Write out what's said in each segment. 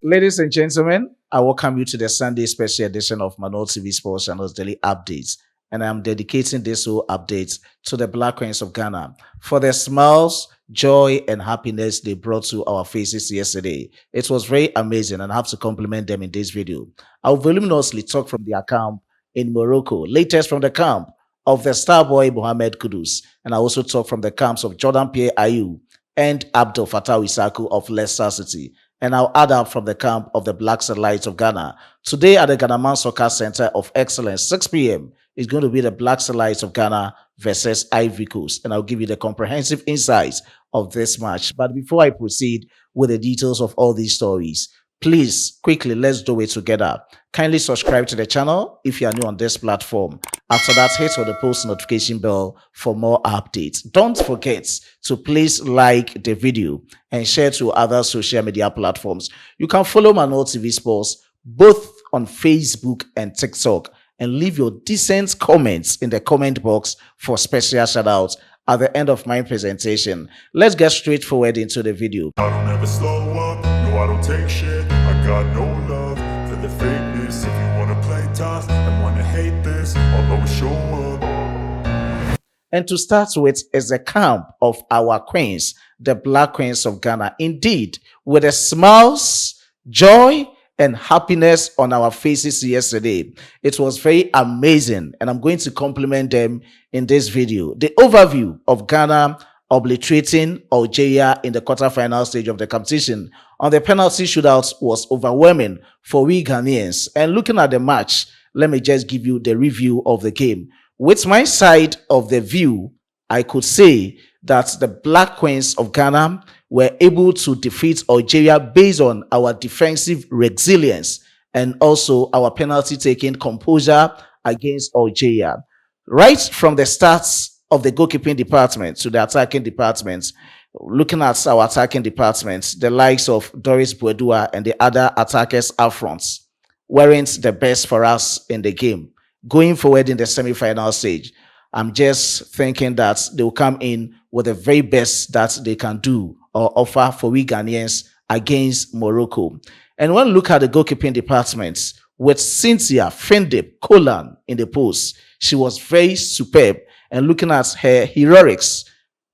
Ladies and gentlemen, I welcome you to the Sunday special edition of Manuel TV Sports Channel's Daily Updates. And I'm dedicating this whole update to the Black Queens of Ghana for the smiles, joy, and happiness they brought to our faces yesterday. It was very amazing, and I have to compliment them in this video. I'll voluminously talk from their camp in Morocco, latest from the camp of the star boy Mohamed Kudus, and I also talk from the camps of Jordan Pierre Ayew and Abdul Fattah Isaku of Leicester City. And I'll add up from the camp of the Black Satellites of Ghana. Today at the Ghana Soccer Center of Excellence, 6 p.m., is going to be the Black Satellites of Ghana versus Ivory Coast. And I'll give you the comprehensive insights of this match. But before I proceed with the details of all these stories, please, quickly, let's do it together. Kindly subscribe to the channel if you are new on this platform. After that, hit on the post notification bell for more updates. Don't forget to please like the video and share to other social media platforms. You can follow Manuel TV Sports both on Facebook and TikTok, and leave your decent comments in the comment box for special shoutouts at the end of my presentation. Let's get straight forward into the video. I don't ever slow up, no I don't take shit. I got no love for the fakeness. If you wanna play tough and wanna hate this, I'll always show up. And to start with is the camp of our queens, the Black Queens of Ghana. Indeed, with the smiles, joy, and happiness on our faces yesterday. It was very amazing, and I'm going to compliment them in this video. The overview of Ghana obliterating Algeria in the quarterfinal stage of the competition on the penalty shootout was overwhelming for we Ghanaians. And looking at the match, let me just give you the review of the game. With my side of the view, I could say that the Black Queens of Ghana were able to defeat Algeria based on our defensive resilience and also our penalty-taking composure against Algeria. Right from the start of the goalkeeping department to the attacking department, looking at our attacking department, the likes of Doris Bouedua and the other attackers up front weren't the best for us in the game. Going forward in the semi-final stage, I'm just thinking that they will come in with the very best that they can do or offer for we Ghanaians against Morocco. And when we look at the goalkeeping department, with Cynthia Fendip Colan in the post, she was very superb. And looking at her heroics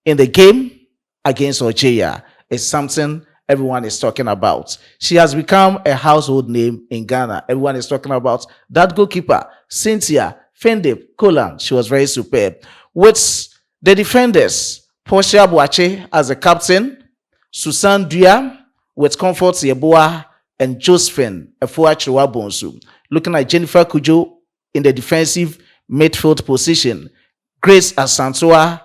in the game against Algeria is something everyone is talking about. She has become a household name in Ghana. Everyone is talking about that goalkeeper, Cynthia Fendip Colan. She was very superb. With the defenders, Portia Boache as a captain, Susan Dua with Comfort Yeboah and Josephine Efuachua Bonsu. Looking at Jennifer Kujo in the defensive midfield position, Grace Asantua.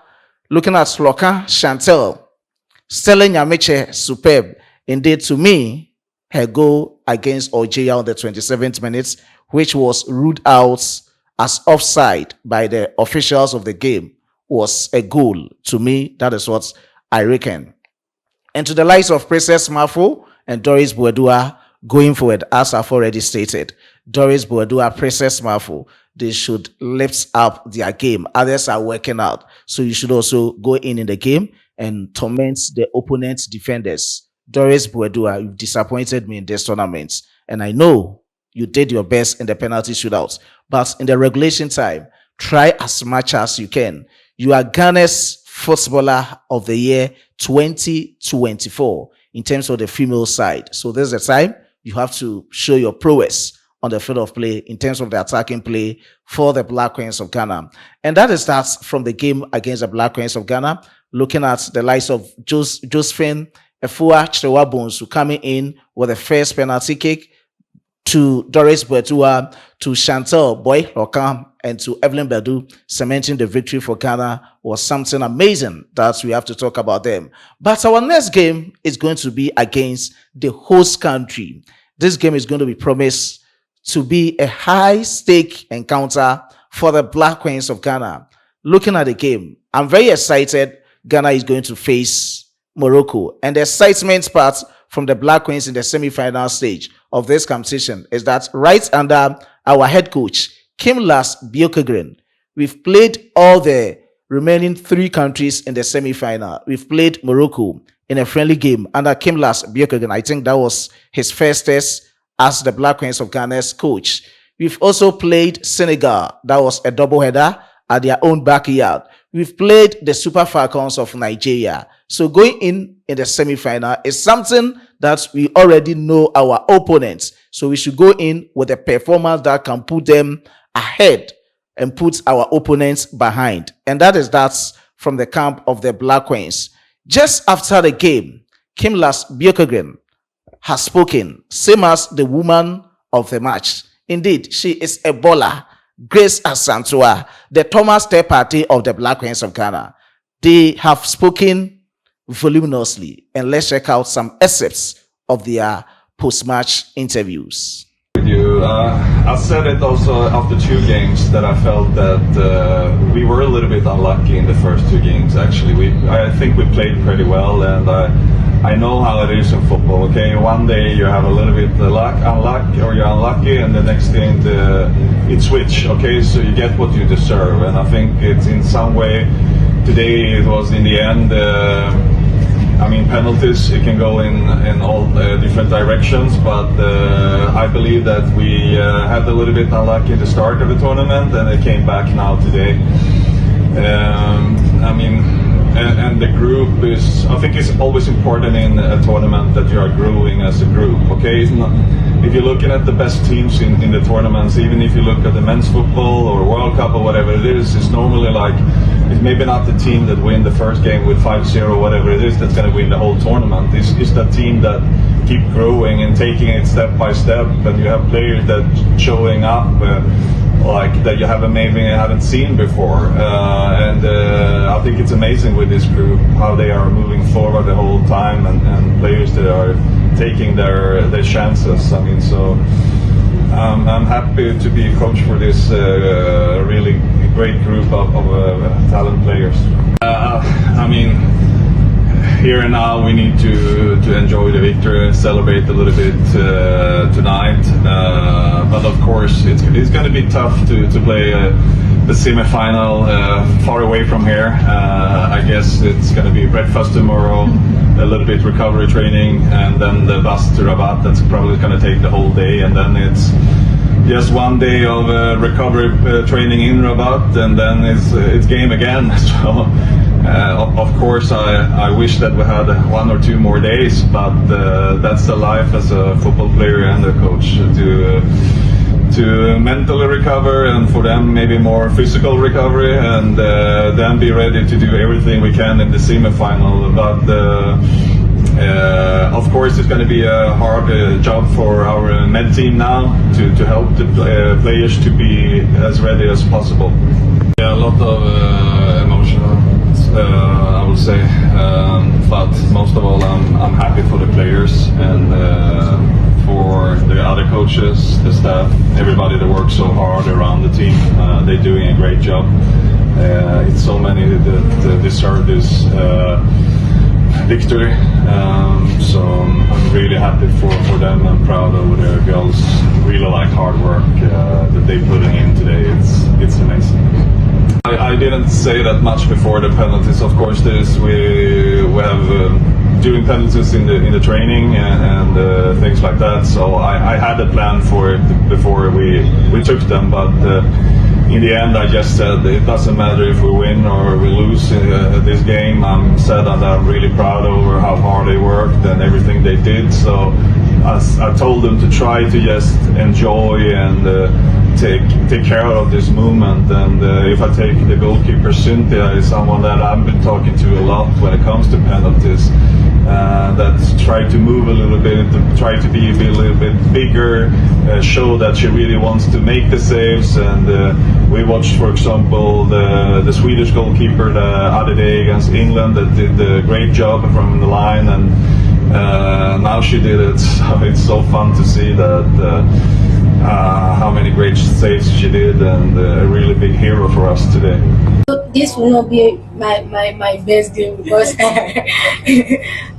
Looking at Sloka Chantel, Stella Nyamiche, superb. Indeed, to me, her goal against Algeria on the 27th minute, which was ruled out as offside by the officials of the game, was a goal. To me, that is what I reckon. And to the likes of Princess Mafo and Doris Bouedua going forward, as I've already stated, Doris Bouedua, Princess Mafo, they should lift up their game. Others are working out. So you should also go in the game and torment the opponent's defenders. Doris Bouedua, you've disappointed me in this tournament. And I know you did your best in the penalty shootouts. But in the regulation time, try as much as you can. You are Ghana's Footballer of the Year 2024 in terms of the female side. So this is the time you have to show your prowess on the field of play in terms of the attacking play for the Black Queens of Ghana. And that is that from the game against the Black Queens of Ghana. Looking at the likes of Josephine Efuachua Bonsu coming in with the first penalty kick, to Doris Bouedua, to Chantel Boy Lokam, and to Evelyn Badu, cementing the victory for Ghana was something amazing that we have to talk about them. But our next game is going to be against the host country. This game is going to be promised to be a high-stake encounter for the Black Queens of Ghana. Looking at the game, I'm very excited. Ghana is going to face Morocco. And the excitement part from the Black Queens in the semi-final stage of this competition is that right under our head coach, Kimlas Biokegren, we've played all the remaining 3 countries in the semi-final. We've played Morocco in a friendly game under Kimlas Biokogen. I think that was his first test as the Black Queens of Ghana's coach. We've also played Senegal. That was a doubleheader at their own backyard. We've played the Super Falcons of Nigeria. So going in the semi-final is something that we already know our opponents. So we should go in with a performance that can put them ahead and put our opponents behind. And that's from the camp of the Black Queens. Just after the game, Kimlas Biokogen has spoken, same as the woman of the match. Indeed, she is a baller. Grace Asantua, the Thomas Day Party of the Black Queens of Ghana. They have spoken voluminously, and let's check out some excerpts of their post-match interviews. I said it also after 2 games that I felt that we were a little bit unlucky in the first 2 games. Actually, I think we played pretty well, and I know how it is in football. Okay, one day you have a little bit unlucky, or you're unlucky, and the next thing it switch. Okay, so you get what you deserve, and I think it's in some way today it was in the end. I mean, penalties, it can go in all different directions, but I believe that we had a little bit unlucky at the start of the tournament, and it came back now today. I mean, and the group is, I think it's always important in a tournament that you are growing as a group, okay? It's not, if you're looking at the best teams in the tournaments, even if you look at the men's football or World Cup or whatever it is, it's normally like, it's maybe not the team that win the first game with 5-0 or whatever it is that's going to win the whole tournament. It's that team that keep growing and taking it step by step, and you have players that showing up like that you haven't seen before, and I think it's amazing with this group how they are moving forward the whole time, and players that are taking their chances. I mean, so I'm happy to be a coach for this really great group of talent players. I mean, here and now we need to enjoy the victory and celebrate a little bit tonight. But of course, it's going to be tough to play the semi-final far away from here. I guess it's going to be breakfast tomorrow, a little bit recovery training, and then the bus to Rabat. That's probably going to take the whole day, and then it's just 1 day of recovery training in Rabat, and then it's game again. So. Of course, I wish that we had 1 or 2 more days, but that's the life as a football player and a coach, to mentally recover, and for them maybe more physical recovery, and then be ready to do everything we can in the semi-final. But of course, it's going to be a hard job for our med team now to help the players to be as ready as possible. Yeah, a lot of emotional. I would say, but most of all, I'm happy for the players and for the other coaches, the staff, everybody that works so hard around the team. They're doing a great job. It's so many that deserve this victory. So I'm really happy for them. I'm proud of their girls. Really like hard work that they're putting in today. It's amazing. I didn't say that much before the penalties. Of course, we have doing penalties in the training and things like that. So I had a plan for it before we took them, but in the end, I just said it doesn't matter if we win or we lose this game. I'm sad and I'm really proud over how hard they worked and everything they did. So I told them to try to just enjoy and take care of this movement. And if I take the goalkeeper, Cynthia is someone that I've been talking to a lot when it comes to penalties. That's try to move a little bit, try to be a little bit bigger, show that she really wants to make the saves. And we watched, for example, the Swedish goalkeeper the other day against England that did a great job from the line, and now she did it. So it's so fun to see that how many great saves she did, and a really big hero for us today. This will not be my best game, because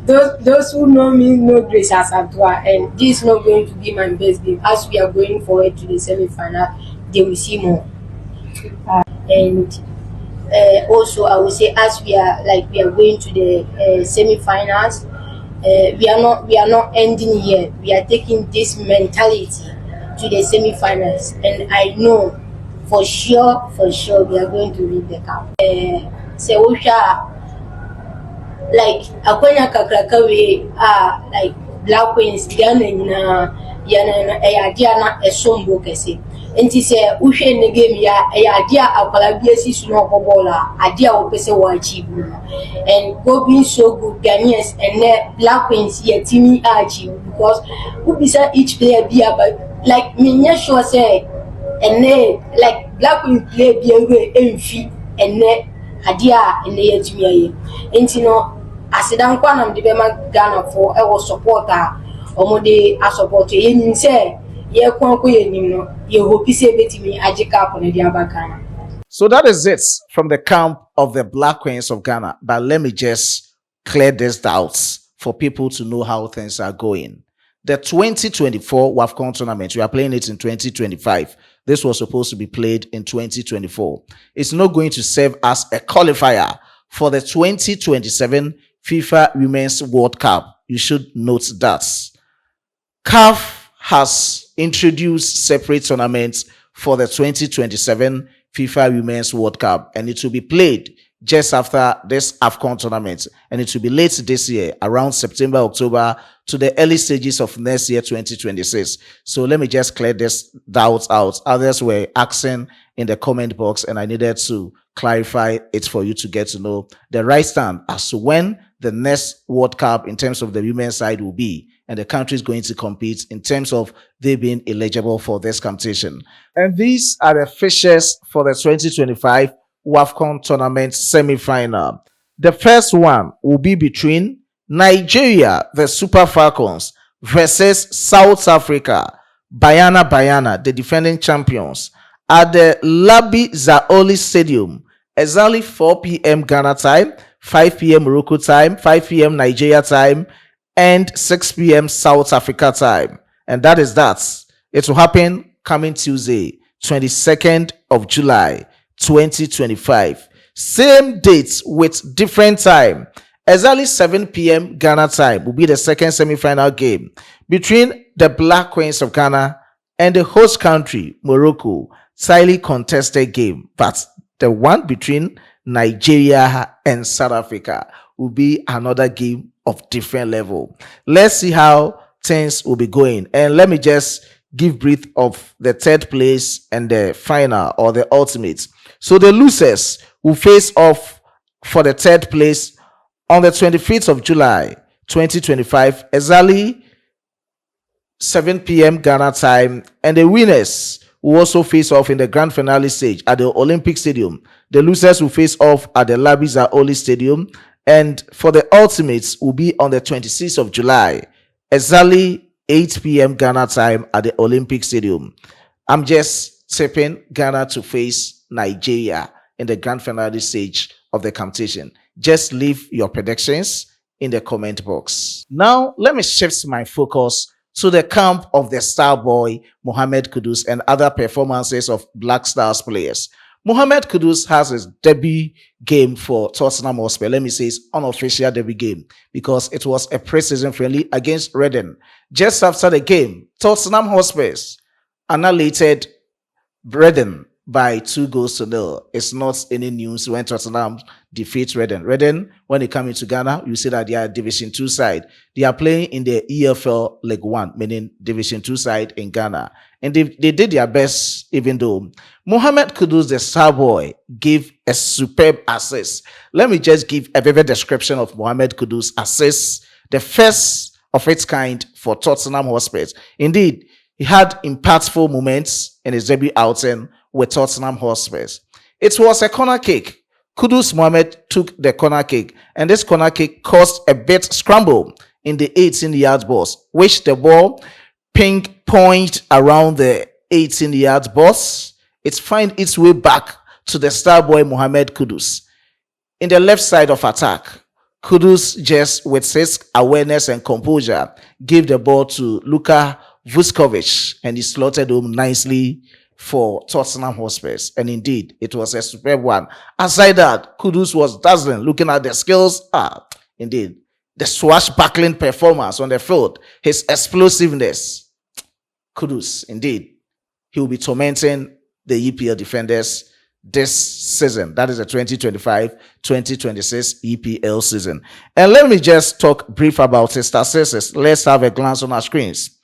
those who know me know Grace Asantua, and this is not going to be my best game. As we are going forward to the semi-final, they will see more. And Also, I would say as we are going to the semi-finals, we are not ending here. We are taking this mentality to the semi-finals, and I know for sure we are going to win the cup. So we shall like akwanya kakraka we like Black Queens Ghana nyinaa yana na ɛyɛ na ɛsombo kɛse nti sɛ wohwɛ ne game ya ɛyɛ ade a akwala bi asi so na ɔkɔ a ade a wɔpɛ sɛ wɔ achieve no and go being so good Ghanaians and Black Queens yɛ timi achieve because wobisa each player bi aba like menyɛ sure sɛ ɛnɛ like Black Queens player bi awura ɛmfi ɛnɛ ade a ɛnɛ yɛtumi ayɛ nti no asidan kwa na mde ma Ghana for e support a omode a support ye nim se ye kwanko ye nim no ye hope se betimi agika ko na dia bakana. So that is it from the camp of the Black Queens of Ghana. But let me just clear these doubts for people to know how things are going. The 2024 WAFCON tournament, we are playing it in 2025. This was supposed to be played in 2024. It's not going to serve as a qualifier for the 2027 FIFA Women's World Cup. You should note that. CAF has introduced separate tournaments for the 2027 FIFA Women's World Cup, and it will be played just after this AFCON tournament, and it will be late this year, around September, October, to the early stages of next year, 2026. So let me just clear this doubts out. Others were asking in the comment box, and I needed to clarify it for you to get to know the right stand as to when the next World Cup in terms of the women's side will be, and the country is going to compete in terms of they being eligible for this competition. And these are the fixtures for the 2025 WAFCON tournament semi-final. The first one will be between Nigeria, the Super Falcons, versus South Africa, Bayana, the defending champions, at the Labi Zaoli Stadium, exactly 4 p.m. Ghana time, 5 p.m. Morocco time, 5 p.m. Nigeria time, and 6 p.m. South Africa time. And that is that. It will happen coming Tuesday, 22nd of July, 2025. Same dates with different time. Exactly 7 p.m. Ghana time will be the second semi-final game between the Black Queens of Ghana and the host country, Morocco. Highly contested game, but the one between Nigeria and South Africa will be another game of different level. Let's see how things will be going. And let me just give brief of the third place and the final or the ultimate. So the losers will face off for the third place on the 25th of July 2025, exactly 7 p.m. Ghana time, and the winners will also face off in the grand finale stage at the Olympic Stadium. The losers will face off at the Labi Zaoli Stadium, and for the ultimates will be on the 26th of July, exactly 8 p.m. Ghana time at the Olympic Stadium. I'm just tipping Ghana to face Nigeria in the grand finale stage of the competition. Just leave your predictions in the comment box. Now, let me shift my focus to the camp of the star boy, Mohamed Kudus, and other performances of Black Stars players. Mohamed Kudus has his debut game for Tottenham Hotspur. Let me say his unofficial debut game because it was a pre-season friendly against Reading. Just after the game, Tottenham Hotspur annihilated Reading by 2-0. It's not any news when Tottenham defeat Reading. Reading, when they come into Ghana, you see that they are Division 2 side. They are playing in the EFL League 1, meaning Division 2 side in Ghana. And they did their best, even though Mohamed Kudus, the star boy, gave a superb assist. Let me just give a vivid description of Mohamed Kudus' assist, the first of its kind for Tottenham Hotspur. Indeed, he had impactful moments in his debut outing with Tottenham Hotspur. It was a corner kick. Kudus Mohamed took the corner kick, and this corner kick caused a bit scramble in the 18-yard box, which the ball ping-ponged around the 18-yard box. It finds its way back to the star boy Mohamed Kudus. In the left side of attack, Kudus, just with his awareness and composure, gave the ball to Luka Vuskovic, and he slotted home nicely for Tottenham Hotspur. And indeed, it was a superb one. Aside that, Kudus was dazzling. Looking at the skills, indeed, the swashbuckling performance on the field, his explosiveness. Kudus, indeed, he will be tormenting the EPL defenders this season. That is the 2025-2026 EPL season. And let me just talk brief about his successes. Let's have a glance on our screens.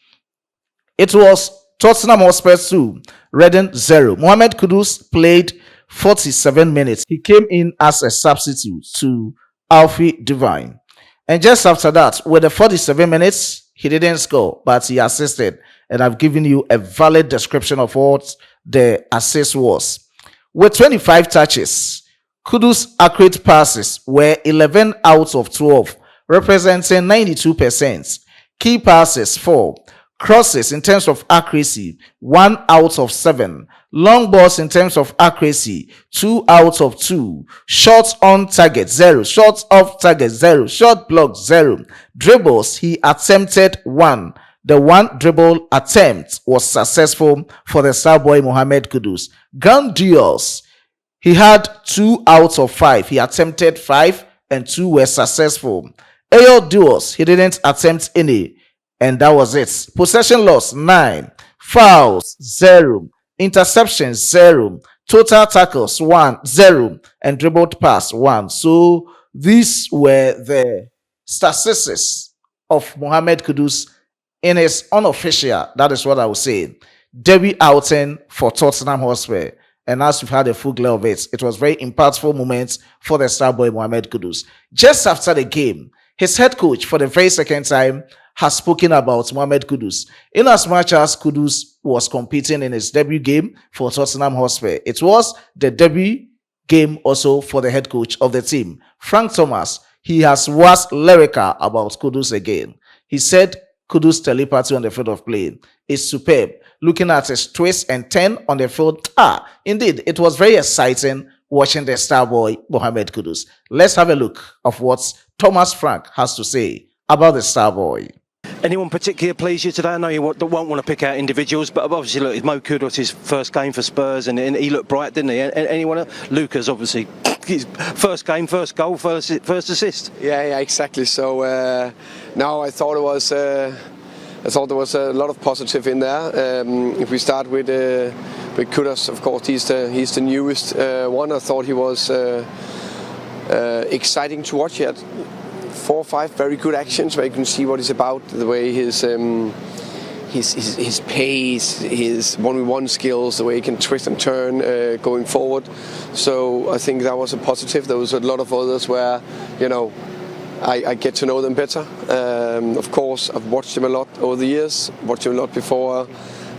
It was Tottenham Hotspur 2, Reading 0. Mohamed Kudus played 47 minutes. He came in as a substitute to Alfie Devine. And just after that, with the 47 minutes, he didn't score, but he assisted. And I've given you a valid description of what the assist was. With 25 touches, Kudus' accurate passes were 11 out of 12, representing 92%. Key passes 4. Crosses in terms of accuracy, 1 out of 7. Long balls in terms of accuracy, 2 out of 2. Shots on target, 0. Shots off target, 0. Shot block, 0. Dribbles, he attempted 1. The one dribble attempt was successful for the star boy Mohamed Kudus. Ground duels, he had 2 out of 5. He attempted 5 and 2 were successful. Aerial duels, he didn't attempt any. And that was it. Possession loss, 9. Fouls, 0. Interceptions, 0. Total tackles, 1, 0. And dribbled pass, 1. So these were the statistics of Mohamed Kudus in his unofficial, that is what I would say, debut outing for Tottenham Hotspur. And as we've had a full glare of it, it was very impactful moments for the star boy Mohamed Kudus. Just after the game, his head coach, for the very second time, has spoken about Mohamed Kudus. In as much as Kudus was competing in his debut game for Tottenham Hotspur, it was the debut game also for the head coach of the team, Frank Thomas. He has was lyrical about Kudus again. He said Kudus' telepathy on the field of play is superb. Looking at his twist and turn on the field, indeed, it was very exciting watching the star boy Mohamed Kudus. Let's have a look of what Thomas Frank has to say about the star boy. Anyone particularly please you today? I know you won't want to pick out individuals, but obviously, look, it's Mo Kudus, his first game for Spurs, and he looked bright, didn't he? Anyone else? Lucas, obviously, his first game, first goal, first assist. Yeah, exactly. So now I thought it was. I thought there was a lot of positive in there. If we start with Kudus, of course, he's the newest one. I thought he was exciting to watch. He had 4 or 5 very good actions where you can see what he's about, the way his pace, his 1v1 skills, the way he can twist and turn going forward. So I think that was a positive. There was a lot of others where, I get to know them better. Of course, I've watched him a lot over the years, watched him a lot before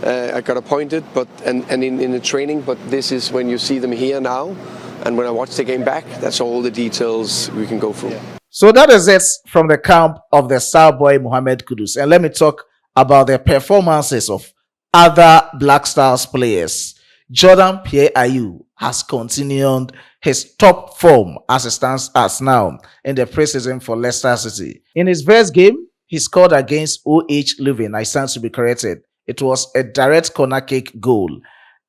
I got appointed, and in the training, but this is when you see them here now, and when I watch the game back, that's all the details we can go through. Yeah. So that is it from the camp of the star boy Mohamed Kudus. And let me talk about the performances of other Black Stars players. Jordan Pierre-Ayew has continued his top form as it stands as now in the preseason for Leicester City. In his first game, he scored against OH Leuven. I stand to be corrected. It was a direct corner kick goal.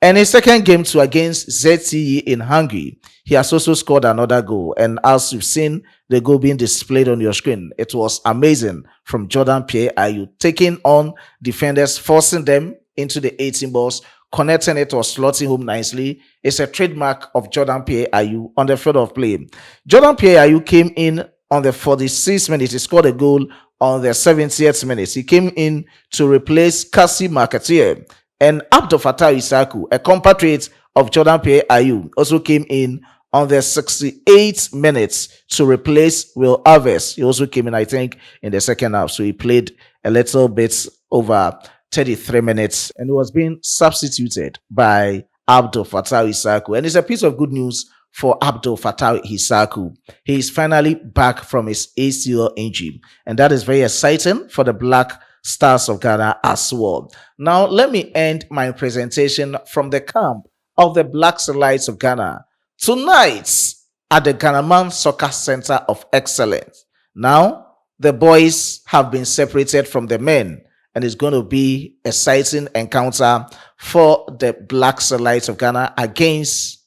And his second game too against ZTE in Hungary, he has also scored another goal. And as you've seen the goal being displayed on your screen, it was amazing from Jordan Pierre-Ayew, taking on defenders, forcing them into the 18 balls, connecting it or slotting home nicely. It's a trademark of Jordan Pierre-Ayew on the field of play. Jordan Pierre-Ayew came in on the 46th minute. He scored a goal on the 70th minute. He came in to replace Kassi Marketeer. And Abdul Fattah Isaku, a compatriot of Jordan Pierre-Ayew, also came in on the 68th minutes to replace Will Alves. He also came in, I think, in the second half. So he played a little bit over 33 minutes and was being substituted by Abdul Fattah Isaku. And it's a piece of good news for Abdul Fattah Isaku. He is finally back from his ACL injury. And that is very exciting for the Black Stars of Ghana as well. Now, let me end my presentation from the camp of the Black Lights of Ghana tonight at the Ghanaman Soccer Center of Excellence. Now, the boys have been separated from the men, and it's going to be an exciting encounter for the Black Starlights of Ghana against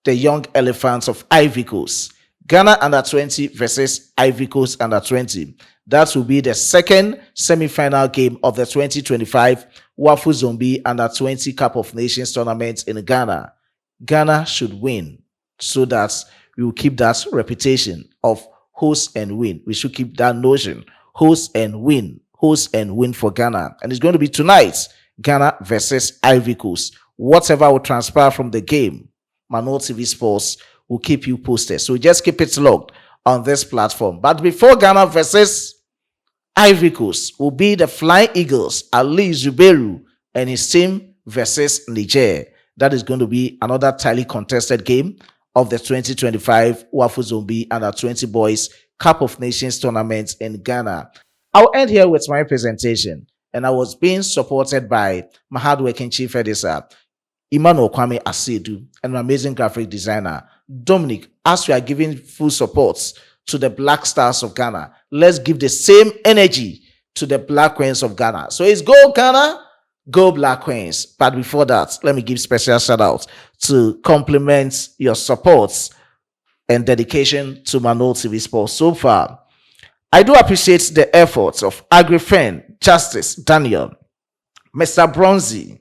the Young Elephants of Ivory Coast. Ghana under 20 versus Ivory Coast under 20. That will be the second semi-final game of the 2025 Wafu Zombie under 20 Cup of Nations tournament in Ghana. Ghana should win so that we will keep that reputation of host and win. We should keep that notion, host and win for Ghana. And it's going to be tonight, Ghana versus Ivory Coast. Whatever will transpire from the game, Manuel TV Sports will keep you posted. So just keep it logged on this platform. But before Ghana versus Ivory Coast will be the Flying Eagles, Ali Zubairu and his team versus Niger. That is going to be another tightly contested game of the 2025 Wafu Zombie Under 20 Boys Cup of Nations tournament in Ghana. I'll end here with my presentation, and I was being supported by my hardworking chief editor, Emmanuel Kwame Asedu, and my amazing graphic designer, Dominic. As we are giving full support to the Black Stars of Ghana, let's give the same energy to the Black Queens of Ghana. So it's go Ghana, go Black Queens. But before that, let me give special shout out to compliment your support and dedication to Manuel TV Sports so far. I do appreciate the efforts of AgriFriend, Justice Daniel, Mr. Bronzy,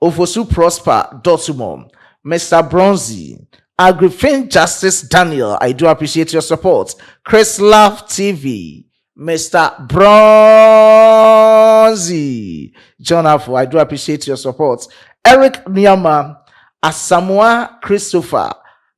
Ofosu Prosper Dotumon, Mr. Bronzy, AgriFriend Justice Daniel. I do appreciate your support. Chris Love TV, Mr. Bronzy, John Afo, I do appreciate your support. Eric Niama, Asamoah Christopher,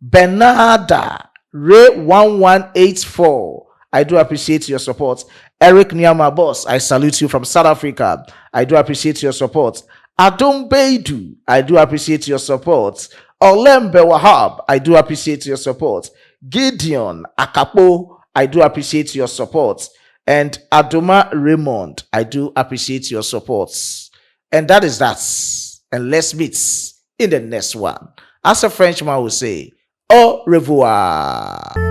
Bernarda, Ray 1184. I do appreciate your support. Eric Niama Boss, I salute you from South Africa. I do appreciate your support. Adom Beidu, I do appreciate your support. Olembe Wahab, I do appreciate your support. Gideon Akapo, I do appreciate your support. And Adoma Raymond, I do appreciate your support. And that is that. And let's meet in the next one. As a Frenchman will say, au revoir.